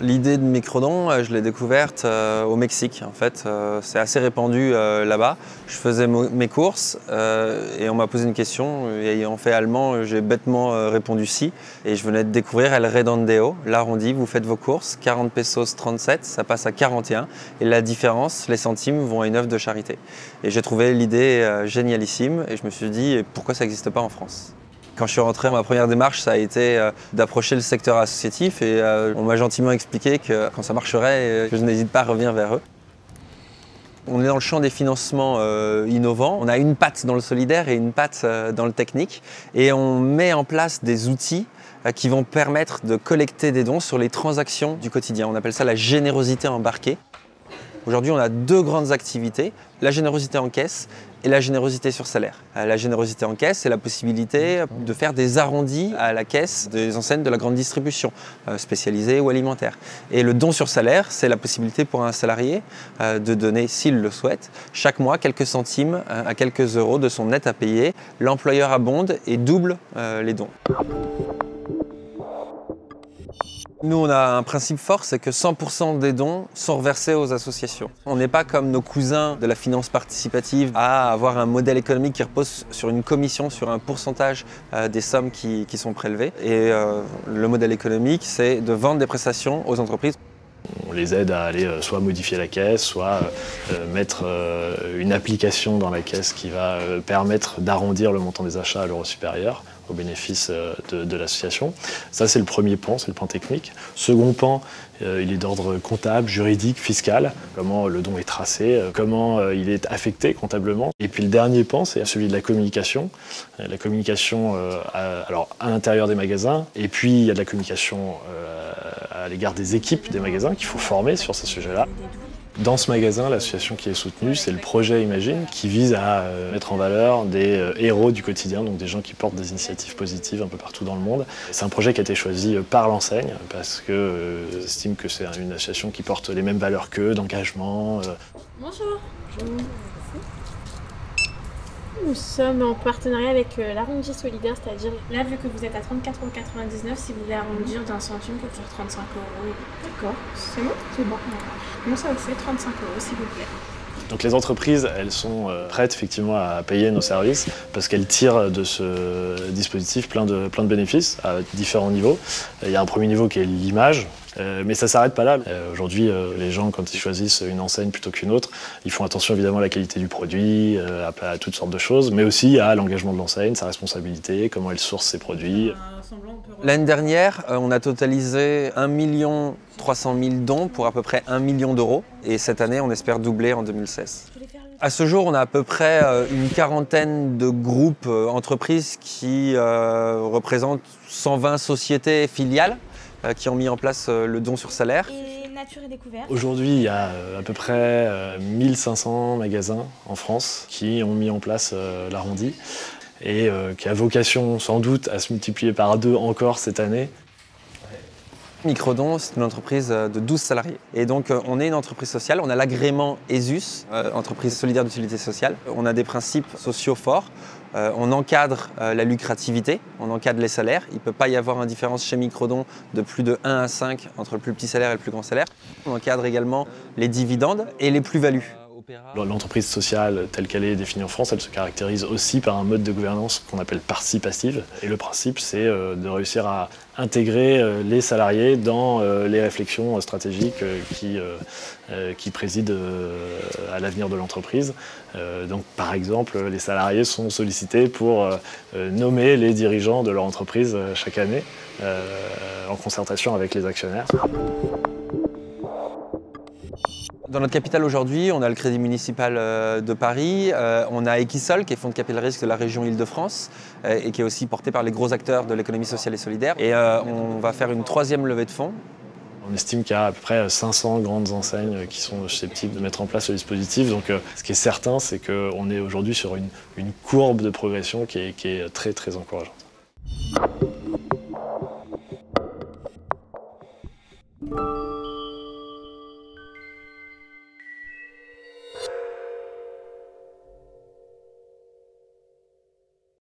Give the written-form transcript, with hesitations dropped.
L'idée de microdon, je l'ai découverte au Mexique. En fait, c'est assez répandu là-bas. Je faisais mes courses et on m'a posé une question. Et ayant fait allemand, j'ai bêtement répondu si. Et je venais de découvrir El Redondeo, l'arrondi. Vous faites vos courses, 40 pesos 37, ça passe à 41. Et la différence, les centimes, vont à une œuvre de charité. Et j'ai trouvé l'idée génialissime et je me suis dit, pourquoi ça n'existe pas en France ? Quand je suis rentré, ma première démarche, ça a été d'approcher le secteur associatif et on m'a gentiment expliqué que quand ça marcherait, que je n'hésite pas à revenir vers eux. On est dans le champ des financements innovants. On a une patte dans le solidaire et une patte dans le technique. Et on met en place des outils qui vont permettre de collecter des dons sur les transactions du quotidien. On appelle ça la générosité embarquée. Aujourd'hui, on a deux grandes activités, la générosité en caisse et la générosité sur salaire. La générosité en caisse, c'est la possibilité de faire des arrondis à la caisse des enseignes de la grande distribution, spécialisées ou alimentaires. Et le don sur salaire, c'est la possibilité pour un salarié de donner, s'il le souhaite, chaque mois quelques centimes à quelques euros de son net à payer. L'employeur abonde et double les dons. Nous, on a un principe fort, c'est que 100% des dons sont reversés aux associations. On n'est pas comme nos cousins de la finance participative à avoir un modèle économique qui repose sur une commission, sur un pourcentage des sommes qui sont prélevées. Et le modèle économique, c'est de vendre des prestations aux entreprises. On les aide à aller soit modifier la caisse, soit mettre une application dans la caisse qui va permettre d'arrondir le montant des achats à l'euro supérieur au bénéfice de l'association. Ça, c'est le premier pan, c'est le pan technique. Second pan, il est d'ordre comptable, juridique, fiscal, comment le don est tracé, comment il est affecté comptablement. Et puis le dernier pan, c'est celui de la communication. La communication alors à l'intérieur des magasins, et puis il y a de la communication à l'égard des équipes des magasins qu'il faut former sur ce sujet-là. Dans ce magasin, l'association qui est soutenue, c'est le projet Imagine, qui vise à mettre en valeur des héros du quotidien, donc des gens qui portent des initiatives positives un peu partout dans le monde. C'est un projet qui a été choisi par l'enseigne, parce que j'estime que c'est une association qui porte les mêmes valeurs qu'eux, d'engagement. Bonjour. Bonjour. Nous sommes en partenariat avec l'arrondi solidaire, c'est-à-dire là, vu que vous êtes à 34,99 €, si vous voulez arrondir d'un centime pour faire 35 €. D'accord, c'est bon? C'est bon. Bon, ça vous fait 35 € s'il vous plaît. Donc les entreprises, elles sont prêtes effectivement à payer nos services parce qu'elles tirent de ce dispositif plein de bénéfices à différents niveaux. Il y a un premier niveau qui est l'image. Mais ça ne s'arrête pas là. Aujourd'hui, les gens, quand ils choisissent une enseigne plutôt qu'une autre, ils font attention évidemment à la qualité du produit, à toutes sortes de choses, mais aussi à l'engagement de l'enseigne, sa responsabilité, comment elle source ses produits. L'année dernière, on a totalisé 1 300 000 dons pour à peu près 1 million d'euros. Et cette année, on espère doubler en 2016. À ce jour, on a à peu près une quarantaine de groupes entreprises qui représentent 120 sociétés filiales qui ont mis en place le don sur salaire. Et Nature et Découverte. Aujourd'hui, il y a à peu près 1500 magasins en France qui ont mis en place l'arrondi et qui a vocation sans doute à se multiplier par 2 encore cette année. Microdon, c'est une entreprise de 12 salariés. Et donc, on est une entreprise sociale. On a l'agrément ESUS, entreprise solidaire d'utilité sociale. On a des principes sociaux forts. On encadre la lucrativité, on encadre les salaires. Il ne peut pas y avoir une différence chez Microdon de plus de 1 à 5 entre le plus petit salaire et le plus grand salaire. On encadre également les dividendes et les plus-values. L'entreprise sociale telle qu'elle est définie en France, elle se caractérise aussi par un mode de gouvernance qu'on appelle participative. Et le principe, c'est de réussir à intégrer les salariés dans les réflexions stratégiques qui président à l'avenir de l'entreprise. Donc, par exemple, les salariés sont sollicités pour nommer les dirigeants de leur entreprise chaque année, en concertation avec les actionnaires. Dans notre capitale aujourd'hui, on a le Crédit municipal de Paris, on a Equisol qui est fonds de capital risque de la région Île-de-France et qui est aussi porté par les gros acteurs de l'économie sociale et solidaire. Et on va faire une 3e levée de fonds. On estime qu'il y a à peu près 500 grandes enseignes qui sont susceptibles de mettre en place ce dispositif. Donc ce qui est certain, c'est qu'on est aujourd'hui sur une courbe de progression qui est très très encourageante.